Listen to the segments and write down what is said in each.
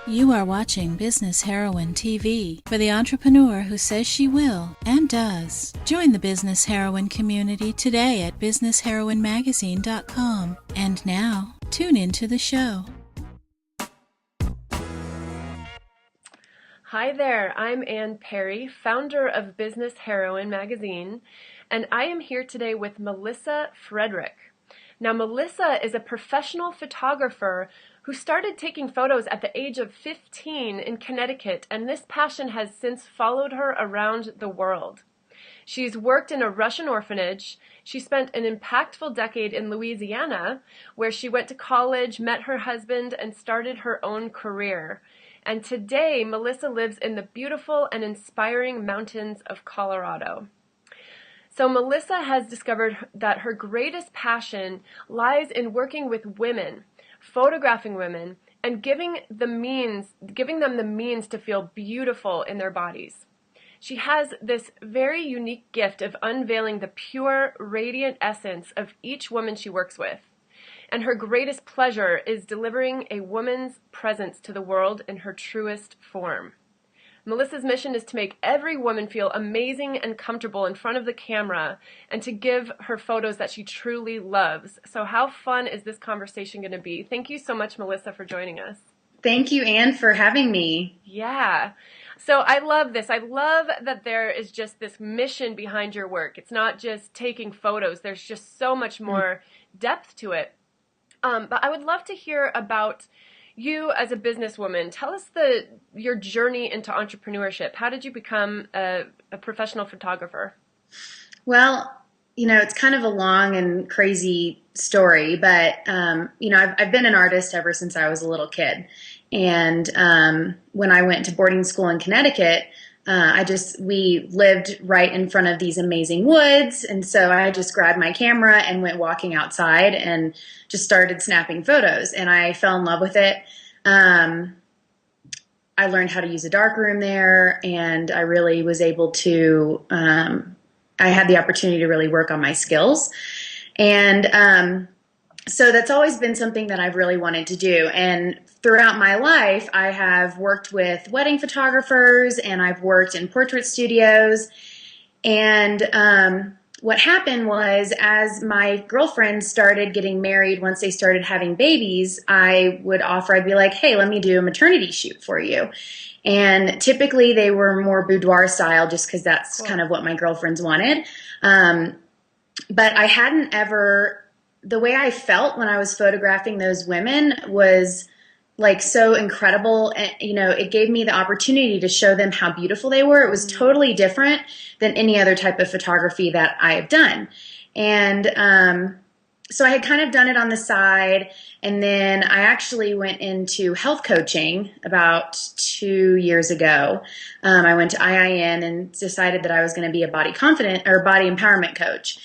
You are watching Business Heroine TV for the entrepreneur who says she will and does. Join the Business Heroine community today at businessheroinemagazine.com. And now, tune into the show. Hi there, I'm Ann Perry, founder of Business Heroine Magazine, and I am here today with Melissa Frederick. Now, Melissa is a professional photographer who started taking photos at the age of 15 in Connecticut, and this passion has since followed her around the world. She's worked in a Russian orphanage. She spent an impactful decade in Louisiana, where she went to college, met her husband, and started her own career. And today, Melissa lives in the beautiful and inspiring mountains of Colorado. So Melissa has discovered that her greatest passion lies in working with women, photographing women, and giving them the means to feel beautiful in their bodies. She has this very unique gift of unveiling the pure, radiant essence of each woman she works with. And her greatest pleasure is delivering a woman's presence to the world in her truest form. Melissa's mission is to make every woman feel amazing and comfortable in front of the camera and to give her photos that she truly loves. So how fun is this conversation going to be? Thank you so much, Melissa, for joining us. Thank you, Anne, for having me. Yeah. So I love this. I love that there is just this mission behind your work. It's not just taking photos. There's just so much more depth to it. But I would love to hear about you as a businesswoman. Tell us your journey into entrepreneurship. How did you become a professional photographer? Well, it's kind of a long and crazy story, but, I've been an artist ever since I was a little kid. And when I went to boarding school in Connecticut, we lived right in front of these amazing woods. And so I just grabbed my camera and went walking outside and just started snapping photos. And I fell in love with it. I learned how to use a darkroom there, and I really was able to, I had the opportunity to really work on my skills. And so that's always been something that I've really wanted to do. And throughout my life, I have worked with wedding photographers and I've worked in portrait studios. And what happened was, as my girlfriends started getting married, once they started having babies, I'd be like, hey, let me do a maternity shoot for you. And typically they were more boudoir style just because that's kind of what my girlfriends wanted. But I hadn't ever... The way I felt when I was photographing those women was like so incredible. And, it gave me the opportunity to show them how beautiful they were. It was totally different than any other type of photography that I have done. And so I had kind of done it on the side. And then I actually went into health coaching about 2 years ago. I went to IIN and decided that I was going to be a body empowerment coach.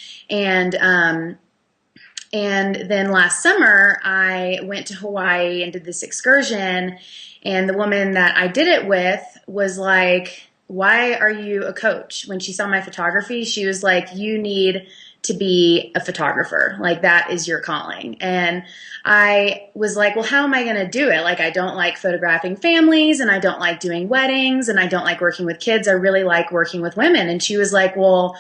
And then last summer, I went to Hawaii and did this excursion, and the woman that I did it with was like, why are you a coach? When she saw my photography, she was like, you need to be a photographer. Like, that is your calling. And I was like, well, how am I going to do it? Like, I don't like photographing families, and I don't like doing weddings, and I don't like working with kids. I really like working with women. And she was like, well,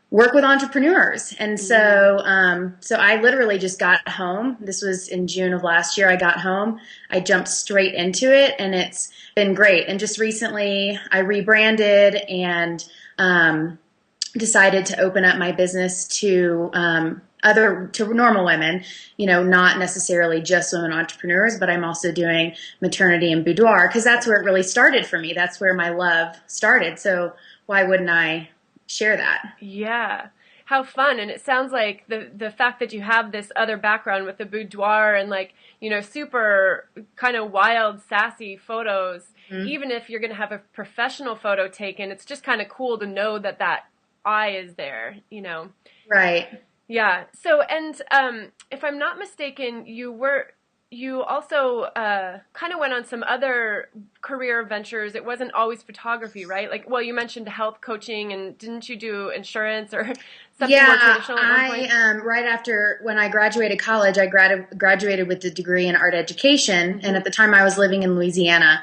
work with entrepreneurs. And so I literally just got home. This was in June of last year. I got home. I jumped straight into it, and it's been great. And just recently I rebranded and decided to open up my business to normal women, not necessarily just women entrepreneurs, but I'm also doing maternity and boudoir because that's where it really started for me. That's where my love started. So why wouldn't I share that? Yeah. How fun. And it sounds like the fact that you have this other background with the boudoir and super kind of wild, sassy photos, even if you're going to have a professional photo taken, it's just kind of cool to know that eye is there, Right. Yeah. So, and if I'm not mistaken, you were you also kind of went on some other career ventures. It wasn't always photography, right? Like, well, you mentioned health coaching, and didn't you do insurance or something more Yeah, traditional at one point? right after when I graduated college, I graduated with a degree in art education, and at the time I was living in Louisiana,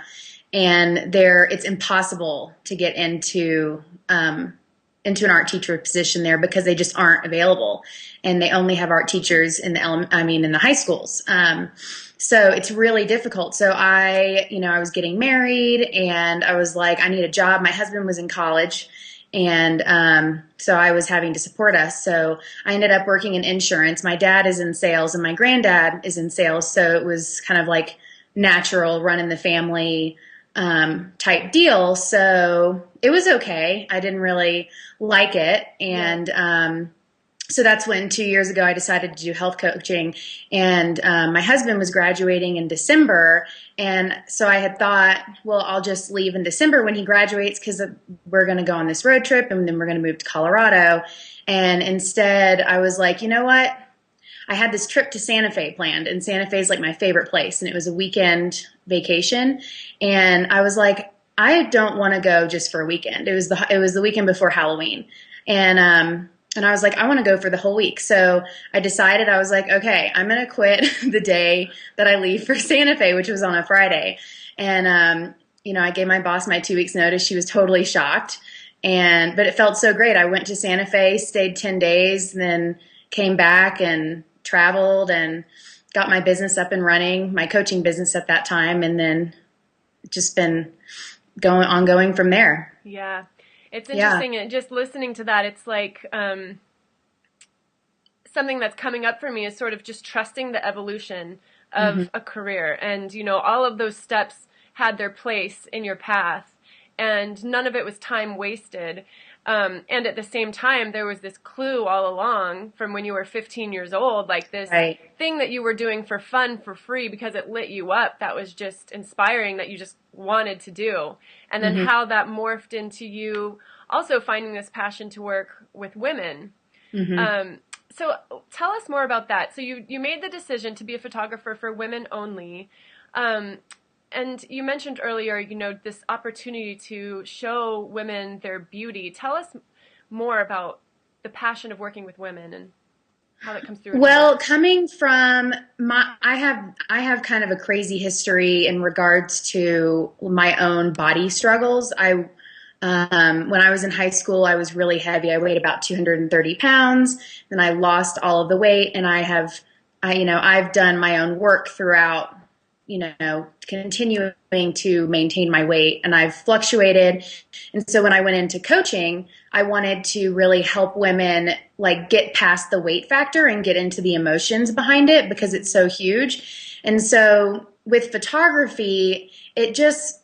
and there it's impossible to get into an art teacher position there because they just aren't available, and they only have art teachers in in the high schools. So it's really difficult. So I was getting married, and I was like, I need a job. My husband was in college, and so I was having to support us. So I ended up working in insurance. My dad is in sales, and my granddad is in sales. So it was kind of like natural running the family type deal. So it was okay. I didn't really like it. And so that's when 2 years ago I decided to do health coaching. And my husband was graduating in December. And so I had thought, well, I'll just leave in December when he graduates because we're going to go on this road trip and then we're going to move to Colorado. And instead I was like, you know what? I had this trip to Santa Fe planned, and Santa Fe is like my favorite place. And it was a weekend vacation. And I was like, I don't want to go just for a weekend. It was the weekend before Halloween. And I was like, I want to go for the whole week. So I decided, I was like, okay, I'm going to quit the day that I leave for Santa Fe, which was on a Friday. And, I gave my boss my 2 weeks notice. She was totally shocked. But it felt so great. I went to Santa Fe, stayed 10 days, and then came back and traveled and got my business up and running, my coaching business at that time. And then just been ongoing from there. Yeah. It's interesting. And just listening to that, it's like something that's coming up for me is sort of just trusting the evolution of a career. And, all of those steps had their place in your path, and none of it was time wasted. And at the same time, there was this clue all along from when you were 15 years old, like this thing that you were doing for fun, for free, because it lit you up. That was just inspiring, that you just wanted to do. And then how that morphed into you also finding this passion to work with women. So tell us more about that. So you made the decision to be a photographer for women only. And you mentioned earlier, this opportunity to show women their beauty. Tell us more about the passion of working with women and how that comes through. Well, coming from I have kind of a crazy history in regards to my own body struggles. When I was in high school, I was really heavy. I weighed about 230 pounds. Then I lost all of the weight, and I've done my own work throughout, continuing to maintain my weight, and I've fluctuated. And so when I went into coaching, I wanted to really help women like get past the weight factor and get into the emotions behind it, because it's so huge. And so with photography, it just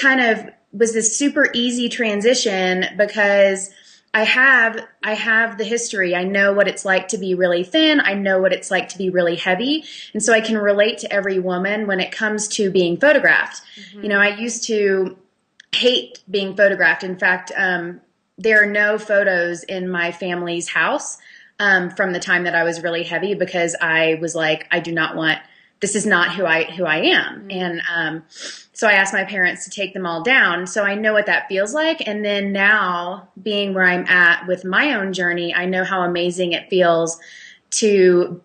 kind of was this super easy transition, because I have the history. I know what it's like to be really thin. I know what it's like to be really heavy. And so I can relate to every woman when it comes to being photographed. I used to hate being photographed. In fact, there are no photos in my family's house from the time that I was really heavy, because I was like, I do not want, this is not who I am. And so I asked my parents to take them all down. So I know what that feels like. And then now, being where I'm at with my own journey, I know how amazing it feels to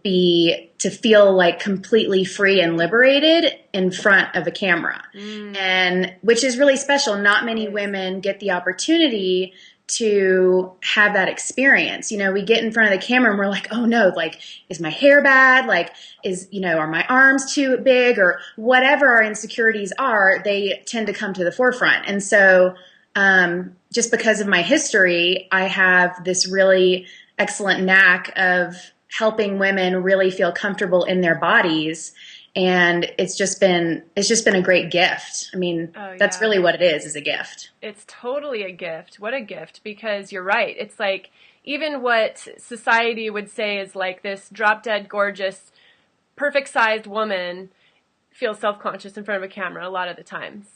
feel like completely free and liberated in front of a camera. And which is really special. Not many women get the opportunity to have that experience. We get in front of the camera and we're like, oh no, like, is my hair bad? Like, are my arms too big? Or whatever our insecurities are, they tend to come to the forefront. And so, just because of my history, I have this really excellent knack of helping women really feel comfortable in their bodies. And it's just been a great gift. I mean, that's really what it is a gift. It's totally a gift. What a gift, because you're right. It's like, even what society would say is like this drop dead gorgeous, perfect sized woman feels self-conscious in front of a camera a lot of the times.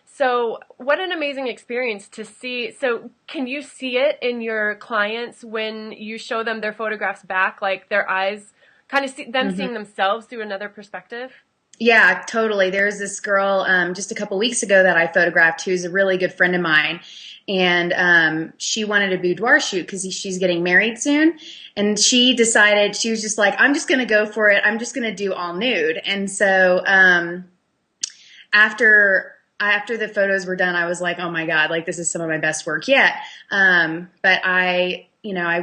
So what an amazing experience to see. So can you see it in your clients when you show them their photographs back, like their eyes kind of seeing themselves through another perspective. Yeah, totally. There's this girl just a couple weeks ago that I photographed who's a really good friend of mine. And she wanted a boudoir shoot because she's getting married soon. And she decided, she was just like, I'm just going to go for it. I'm just going to do all nude. And so after the photos were done, I was like, oh my God, like this is some of my best work yet. But I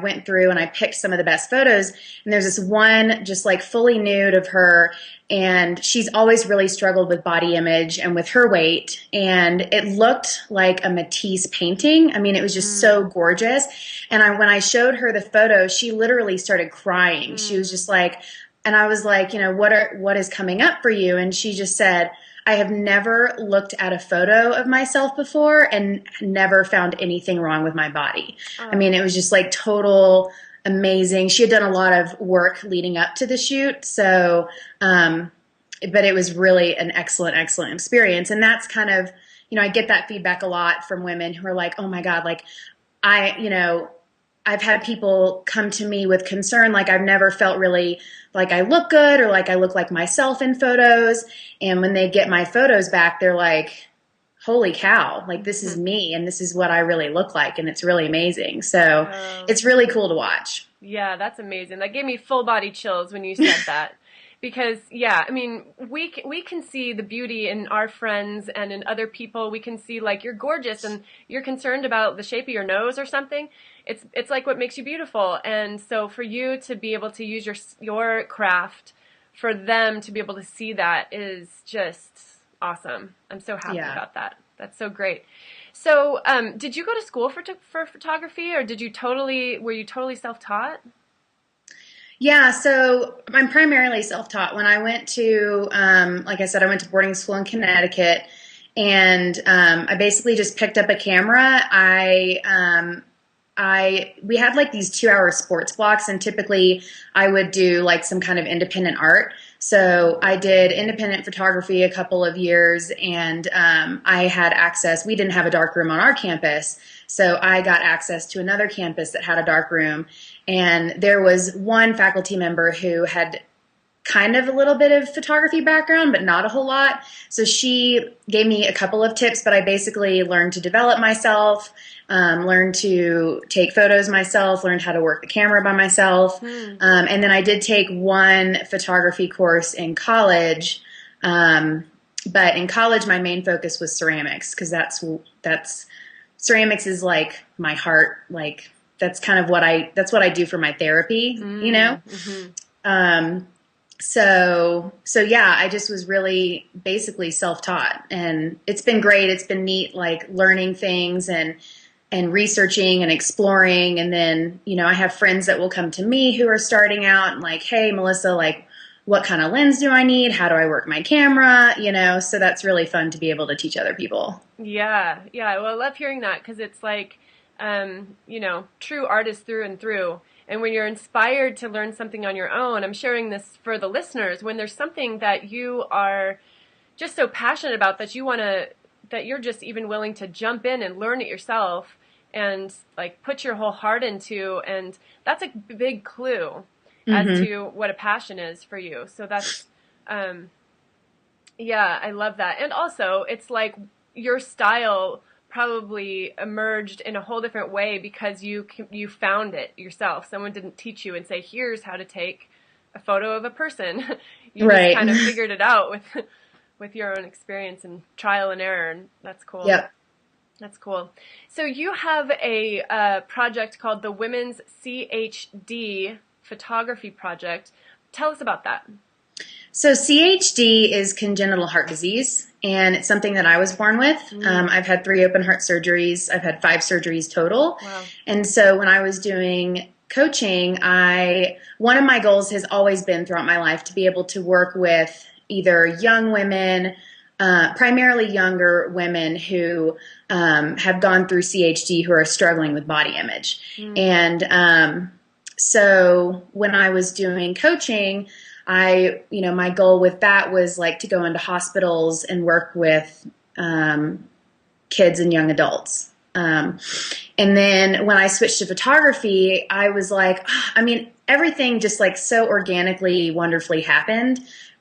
went through and I picked some of the best photos, and there's this one just like fully nude of her, and she's always really struggled with body image and with her weight, and it looked like a Matisse painting. I mean, it was just so gorgeous. And when I showed her the photo, she literally started crying. She was just like, and I was like, what is coming up for you? And she just said, I have never looked at a photo of myself before and never found anything wrong with my body. Oh. I mean, it was just like total amazing. She had done a lot of work leading up to the shoot. So, but it was really an excellent, excellent experience. And that's kind of, I get that feedback a lot from women who are like, oh my God, like I've had people come to me with concern, like I've never felt really like I look good or like I look like myself in photos. And when they get my photos back, they're like, holy cow, like this is me and this is what I really look like. And it's really amazing. So it's really cool to watch. Yeah, that's amazing. That gave me full body chills when you said that. Because, yeah, I mean, we can see the beauty in our friends and in other people. We can see, like, you're gorgeous and you're concerned about the shape of your nose or something. It's like what makes you beautiful. And so for you to be able to use your craft, for them to be able to see that is just awesome. I'm so happy about that. That's so great. So did you go to school for photography, or were you totally self-taught? Yeah, so I'm primarily self-taught. When I went to, like I said, I went to boarding school in Connecticut, and I basically just picked up a camera. We had like these 2-hour sports blocks, and typically I would do like some kind of independent art. So I did independent photography a couple of years, and I had access. We didn't have a dark room on our campus, so I got access to another campus that had a dark room. And there was one faculty member who had kind of a little bit of photography background, but not a whole lot. So she gave me a couple of tips, but I basically learned to develop myself, learned to take photos myself, learned how to work the camera by myself. And then I did take one photography course in college. But in college, my main focus was ceramics, because that's ceramics is like my heart. Like that's kind of what I do for my therapy, So yeah, I just was really basically self-taught, and it's been great. It's been neat, like learning things and researching and exploring. And then, I have friends that will come to me who are starting out and like, hey, Melissa, like what kind of lens do I need? How do I work my camera? So that's really fun to be able to teach other people. Yeah. Well, I love hearing that, because it's like, true artists through and through. And when you're inspired to learn something on your own, I'm sharing this for the listeners, when there's something that you are just so passionate about that you're just even willing to jump in and learn it yourself and like put your whole heart into, and that's a big clue as to what a passion is for you. So that's, I love that. And also it's like your style probably emerged in a whole different way because you found it yourself. Someone didn't teach you and say, here's how to take a photo of a person. You right. just kind of figured it out with your own experience and trial and error, and that's cool. Yep. That's cool. So you have a project called the Women's CHD Photography Project. Tell us about that. So CHD is congenital heart disease, and it's something that I was born with. I've had 3 open heart surgeries. I've had 5 surgeries total. Wow. And so when I was doing coaching, one of my goals has always been throughout my life to be able to work with either young women, primarily younger women who have gone through CHD, who are struggling with body image. And so when I was doing coaching, my goal with that was like to go into hospitals and work with kids and young adults. And then when I switched to photography, I was like, everything just like so organically, wonderfully happened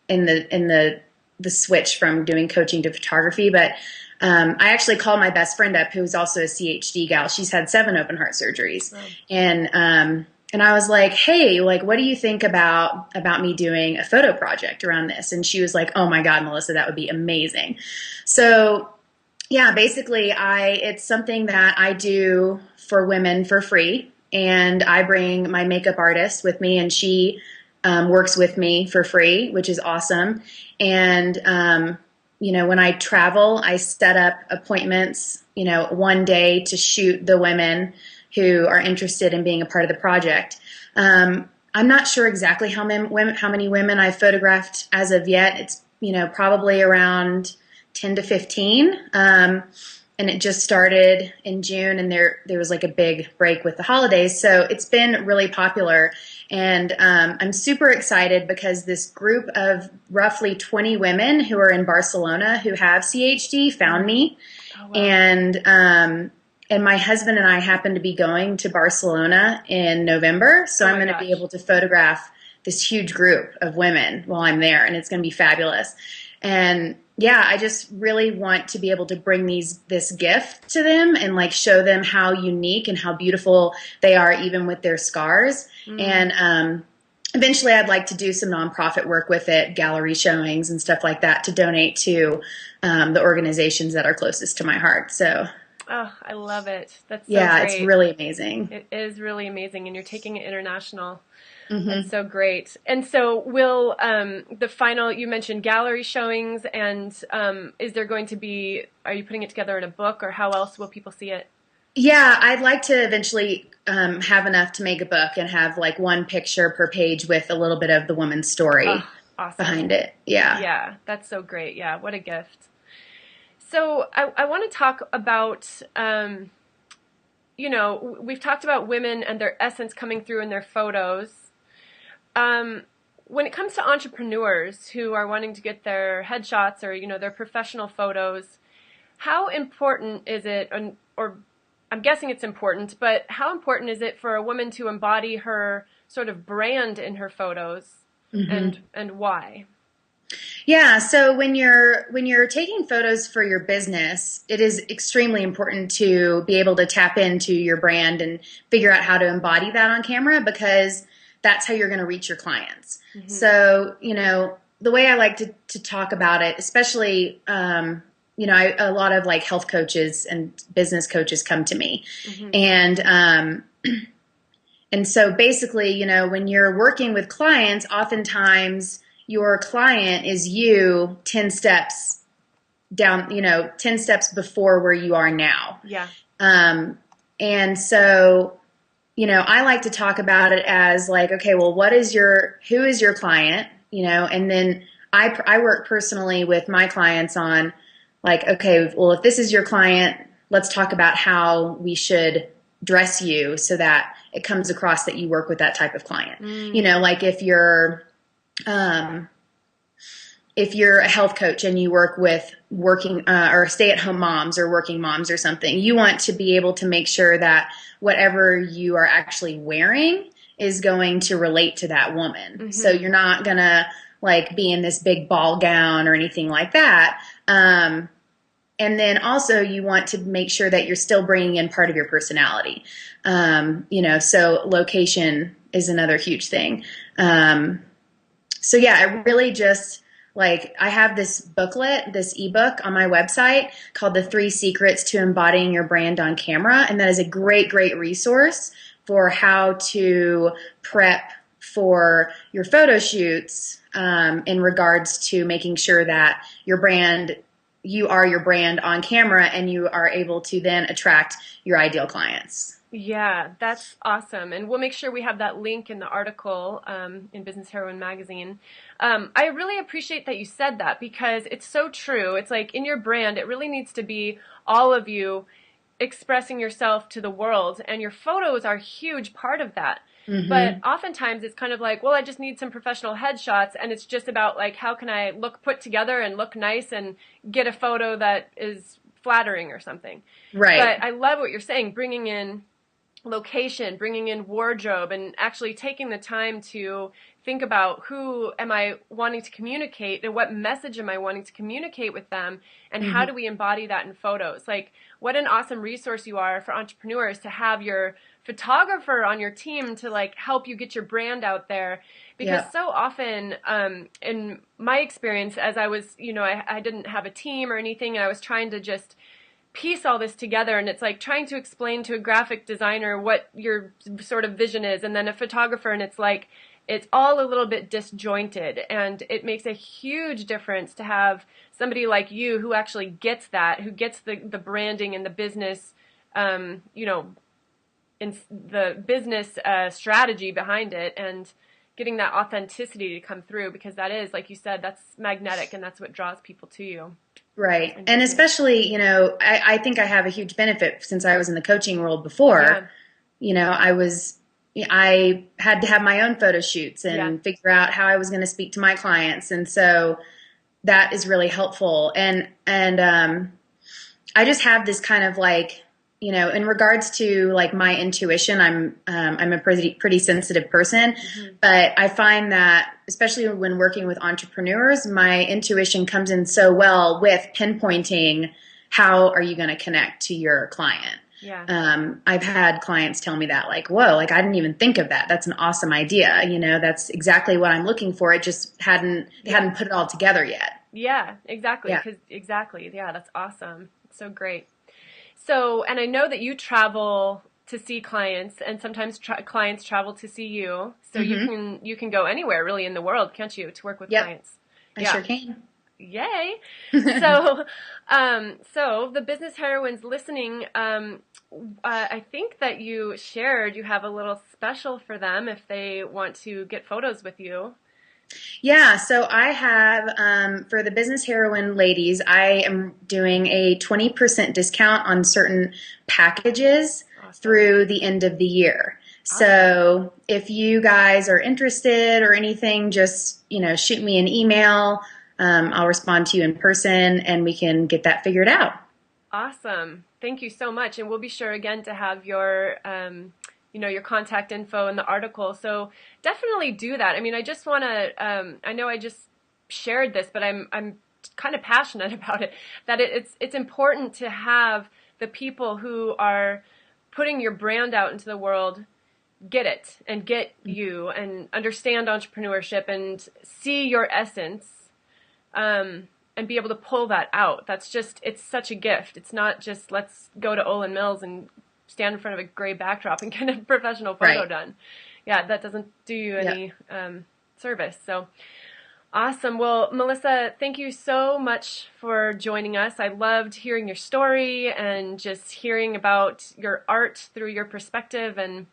in the switch from doing coaching to photography. But I actually called my best friend up, who's also a CHD gal. She's had 7 open heart surgeries. Wow. And I was like, hey, like, what do you think about me doing a photo project around this? And she was like, oh my God, Melissa, that would be amazing. So yeah, basically it's something that I do for women for free. And I bring my makeup artist with me, and she works with me for free, which is awesome. And, when I travel, I set up appointments, one day to shoot the women who are interested in being a part of the project. I'm not sure exactly how many women I've photographed as of yet. It's, probably around 10 to 15. And it just started in June, and there was like a big break with the holidays. So it's been really popular. And I'm super excited because this group of roughly 20 women who are in Barcelona who have CHD found me. Oh, wow. And my husband and I happen to be going to Barcelona in November. So I'm going to be able to photograph this huge group of women while I'm there, and it's going to be fabulous. And yeah, I just really want to be able to bring this gift to them and like show them how unique and how beautiful they are, even with their scars. And eventually I'd like to do some nonprofit work with it, gallery showings and stuff like that, to donate to the organizations that are closest to my heart. So oh, I love it. That's so yeah, great. It's really amazing. It is really amazing, and you're taking it international. Mm-hmm. That's so great. And so will you mentioned gallery showings, and is there going to be, are you putting it together in a book, or how else will people see it? Yeah, I'd like to eventually have enough to make a book and have like one picture per page with a little bit of the woman's story awesome. Behind it. Yeah. Yeah, that's so great. Yeah, what a gift. So I want to talk about, we've talked about women and their essence coming through in their photos. When it comes to entrepreneurs who are wanting to get their headshots or, their professional photos, how important is it, or I'm guessing it's important, but how important is it for a woman to embody her sort of brand in her photos, mm-hmm. and why? Yeah, so when you're taking photos for your business, it is extremely important to be able to tap into your brand and figure out how to embody that on camera, because that's how you're going to reach your clients. Mm-hmm. So, the way I like to talk about it, especially, a lot of like health coaches and business coaches come to me. Mm-hmm. And so basically, when you're working with clients, oftentimes your client is you 10 steps down, 10 steps before where you are now. Yeah. And so, I like to talk about it as like, okay, well, who is your client? And then I work personally with my clients on like, okay, well, if this is your client, let's talk about how we should dress you so that it comes across that you work with that type of client. Like if you're a health coach and you work with working or stay-at-home moms or working moms or something, you want to be able to make sure that whatever you are actually wearing is going to relate to that woman. Mm-hmm. So you're not going to like be in this big ball gown or anything like that. And then also you want to make sure that you're still bringing in part of your personality. So location is another huge thing. So yeah, I really just like, I have this booklet, this ebook on my website called The 3 Secrets to Embodying Your Brand on Camera. And that is a great, great resource for how to prep for your photo shoots in regards to making sure that you are your brand on camera, and you are able to then attract your ideal clients. Yeah, that's awesome. And we'll make sure we have that link in the article in Business Heroine magazine. I really appreciate that you said that, because it's so true. It's like in your brand, it really needs to be all of you expressing yourself to the world, and your photos are a huge part of that. Mm-hmm. But oftentimes it's kind of like, well, I just need some professional headshots, and it's just about like, how can I look put together and look nice and get a photo that is flattering or something. Right. But I love what you're saying, bringing in location, bringing in wardrobe, and actually taking the time to think about who am I wanting to communicate and what message am I wanting to communicate with them, and how do we embody that in photos. Like, what an awesome resource you are for entrepreneurs to have your photographer on your team to like help you get your brand out there. Because so often, in my experience, as I was, I didn't have a team or anything, and I was trying to just piece all this together, and it's like trying to explain to a graphic designer what your sort of vision is, and then a photographer, and it's like it's all a little bit disjointed, and it makes a huge difference to have somebody like you who actually gets that, who gets the branding and the business, in the business strategy behind it, and getting that authenticity to come through, because that is, like you said, that's magnetic, and that's what draws people to you. Right. And especially, I think I have a huge benefit since I was in the coaching world before. I had to have my own photo shoots and figure out how I was going to speak to my clients. And so that is really helpful. And I just have this kind of like, in regards to like my intuition, I'm a pretty sensitive person, but I find that especially when working with entrepreneurs, my intuition comes in so well with pinpointing how are you going to connect to your client. Yeah. I've had clients tell me that, like, whoa, like I didn't even think of that. That's an awesome idea. That's exactly what I'm looking for. It just hadn't put it all together yet. Yeah, exactly. Exactly. Yeah, that's awesome. It's so great. So, and I know that you travel to see clients, and sometimes clients travel to see you. So you can go anywhere really in the world, can't you, to work with clients? I sure can. Yay! So, so the business heroines listening, I think that you shared you have a little special for them if they want to get photos with you. Yeah, so I have, for the business heroine ladies, I am doing a 20% discount on certain packages through the end of the year. Awesome. So if you guys are interested or anything, just, shoot me an email. I'll respond to you in person, and we can get that figured out. Awesome. Thank you so much. And we'll be sure again to have your your contact info in the article. So definitely do that. I mean, I just want to, I know I just shared this, but I'm kind of passionate about it, that it's important to have the people who are putting your brand out into the world get it and get you and understand entrepreneurship and see your essence, and be able to pull that out. That's just, it's such a gift. It's not just let's go to Olin Mills and stand in front of a gray backdrop and get a professional photo done. Yeah, that doesn't do you any service. So awesome. Well, Melissa, thank you so much for joining us. I loved hearing your story and just hearing about your art through your perspective and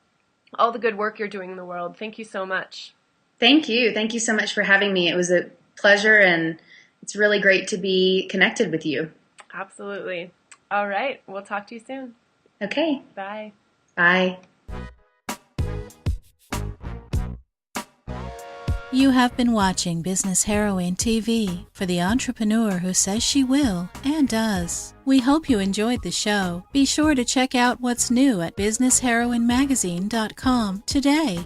all the good work you're doing in the world. Thank you so much. Thank you. Thank you so much for having me. It was a pleasure, and it's really great to be connected with you. Absolutely. All right. We'll talk to you soon. Okay. Bye. Bye. You have been watching Business Heroine TV for the entrepreneur who says she will and does. We hope you enjoyed the show. Be sure to check out what's new at businessheroinemagazine.com today.